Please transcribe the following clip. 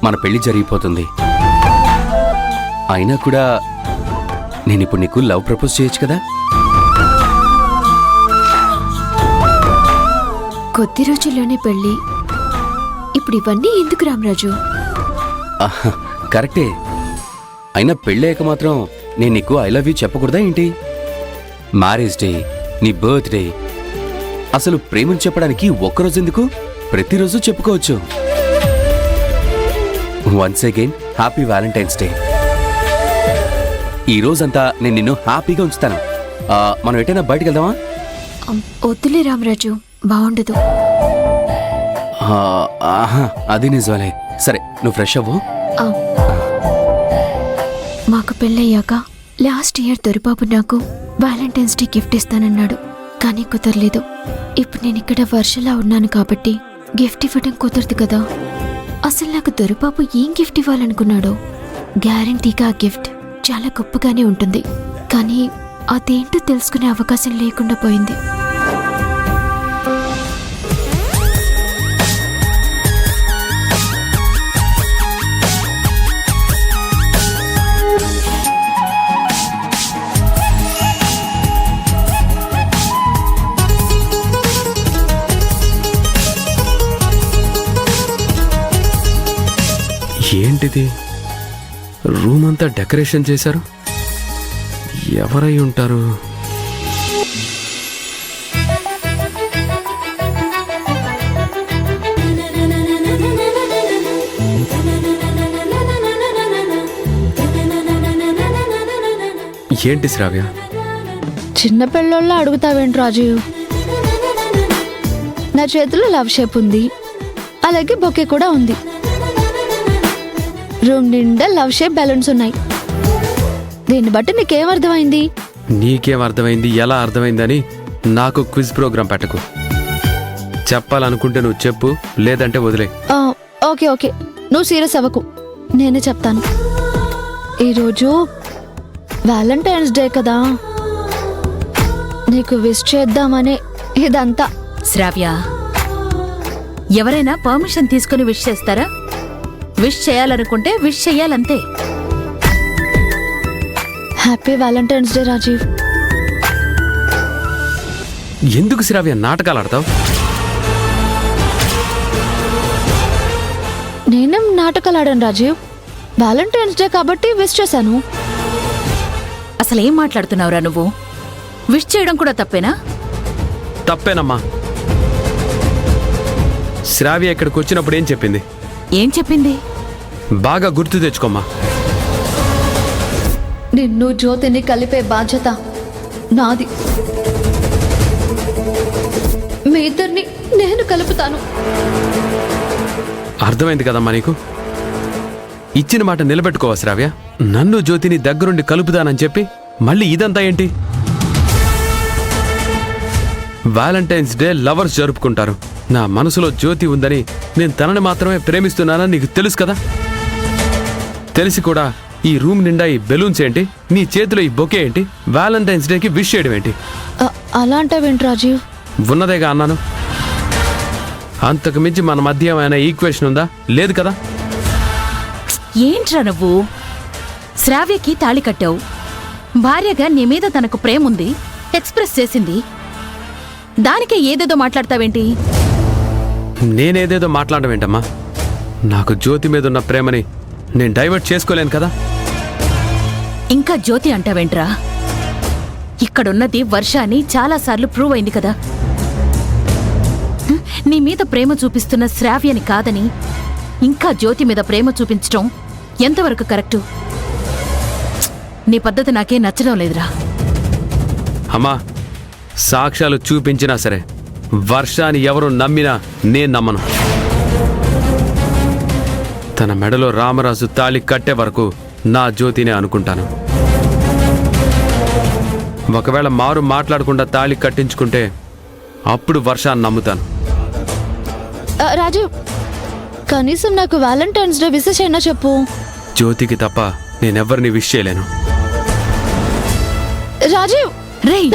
మన పెళ్లి జరిగిపోతుంది. అయినా కూడా నేనిప్పుడు నీకు లవ్ ప్రపోజ్ చేయొచ్చు కదా. కొద్ది రోజుల్లోనే పెళ్లి, ఇప్పుడు ఇవన్నీ ఎందుకు రామరాజు? కరెక్టే. అయినా పెళ్ళయ్యాక మాత్రం నేను నీకు ఐ లవ్ యూ చెప్పకూడదా ఏంటి? మ్యారేజ్ డే, నీ బర్త్డే, అసలు ప్రేమను చెప్పడానికి ఒక్కరోజు ఎందుకు, ప్రతిరోజు చెప్పుకోవచ్చు. Once again happy Valentine's day. ఈ రోజంతా నేను నిన్ను హ్యాపీగా ఉంచుతాను. మనం ఎటైనా బయటకు వెళ్దామా? వద్దులే రామరాజు, బాగుండదు. అది నిజమలే. సరే, నువ్వు ఫ్రెష్ అవ్వు. మాకు పెళ్ళయ్యాక లాస్ట్ ఇయర్ దొరిబాబు నాకు వ్యాలంటైన్స్ డే గిఫ్ట్ ఇస్తానన్నాడు, కానీ కుదరలేదు. ఇప్పుడు నేను ఇక్కడ వర్షలా ఉన్నాను కాబట్టి గిఫ్ట్ ఇవ్వడం కుదరదు కదా. అసలు నాకు దొరిబాబు ఏం గిఫ్ట్ ఇవ్వాలనుకున్నాడో. గ్యారంటీగా ఆ గిఫ్ట్ చాలా గొప్పగానే ఉంటుంది, కానీ అదేంటో తెలుసుకునే అవకాశం లేకుండా పోయింది. ఏంటిది? రూమ్ అంతా డెకరేషన్ చేశారు. ఎవరై ఉంటారు? ఏంటి శ్రావ్య, చిన్న పిల్లోళ్ళ అడుగుతావేంటి రాజీవ్? నా చేతిలో లవ్ షేప్ ఉంది, అలాగే బొకే కూడా ఉంది. రూమ్ నిండా లవ్ షేప్ బెలూన్స్ ఉన్నాయి. దీన్ని బట్టి నీకేం అర్థమైంది? నీకేం అర్థమైంది, ఎలా అర్థమైందని నాకు క్విజ్ ప్రోగ్రాం పెట్టకు. చెప్పాలనుకుంటే నువ్వు చెప్పు, లేదంటే వదిలే. ఓకే ఓకే, నువ్వు సీరియస్ అవ్వకు, నేనే చెప్తాను. ఈరోజు వ్యాలంటైన్స్ డే కదా, నీకు విష్ చేద్దామనే ఇదంతా. శ్రావ్య, ఎవరైనా పర్మిషన్ తీసుకుని విష్ చేస్తారా? విష్ చేయాలనుకుంటే విష్ చెయ్యాలంతే. Happy Valentine's Day Rajiv. ఎందుకు శ్రావ్య నాటకాలు ఆడతావు? నేనేం నాటకాలు ఆడాను రాజీవ్, వ్యాలంటైన్స్ డే కాబట్టి విష్ చేశాను. అసలేం మాట్లాడుతున్నావురా నువ్వు? విష్ చేయడం కూడా తప్పేనా? తప్పేనమ్మా. శ్రావ్య ఇక్కడికి వచ్చినప్పుడు ఏం చెప్పింది? ఏం చెప్పింది? బాగా గుర్తు తెచ్చుకోమ్మా. నిన్ను జ్యోతిని కలిపే బాధ్యత నాది. మీ ఇద్దరిని నేను కలుపుతాను. అర్థమైంది కదమ్మా నీకు? ఇచ్చిన మాట నిలబెట్టుకోవా శ్రావ్య? నన్ను జ్యోతిని దగ్గరుండి కలుపుతానని చెప్పి మళ్ళీ ఇదంతా ఏంటి? వ్యాలంటైన్స్ డే లవర్స్ జరుపుకుంటారు. నా మనసులో జ్యోతి ఉందని, నేను తనని మాత్రమే ప్రేమిస్తున్నానని నీకు తెలుసు కదా. తెలిసి కూడా ఈ రూమ్ నిండా ఈ బెలూన్స్ ఏంటి, నీ చేతిలో ఈ బొకే ఏంటి, వ్యాలంటైన్స్ డేకి విష్ చేయడం ఏంటి? అలాంటివేంటి రాజీవ్? ఉన్నదేగా అన్నాను. అంతకు మించి మన మధ్య ఏమైనా ఈక్వేషన్ ఉందా? లేదు కదా. ఏంట్రా నువ్వు? శ్రావ్యకి తాళి కట్టావు, భార్యగా నీ మీద తనకు ప్రేమ ఉంది ఎక్స్ప్రెస్ చేసింది, దానికే ఏదేదో మాట్లాడతావేంటి? నేనేదేదో మాట్లాడడం ఏంటమ్మా? నాకు జ్యోతి మీద ఉన్న ప్రేమని నేను డైవర్ట్ చేసుకోలేను కదా. ఇంకా జ్యోతి అంటావేంట్రా? ఇక్కడున్నది వర్ష అని చాలాసార్లు ప్రూవ్ అయింది కదా. నీ మీద ప్రేమ చూపిస్తున్న శ్రావ్యని కాదని ఇంకా జ్యోతి మీద ప్రేమ చూపించటం ఎంతవరకు కరెక్టు? నీ పద్ధతి నాకే నచ్చడం లేదురా. అమ్మా, సాక్ష్యాలు చూపించినా సరే వర్షాన్ని ఎవరు నమ్మినా నేను నమ్మను. తన మెడలో రామరాజు తాళి కట్టే వరకు నా జ్యోతినే అనుకుంటాను. ఒకవేళ మారు మాట్లాడకుండా తాళి కట్టించుకుంటే అప్పుడు వర్షాన్ని నమ్ముతాను. రాజీవ్, కనీసం నాకు వ్యాలంటైన్స్ డే విషెస్ అయినా చెప్పు. జ్యోతికి తప్ప నేనెవ్వరిని విష్ చేయలేను. రాజీవ్ రేయ్,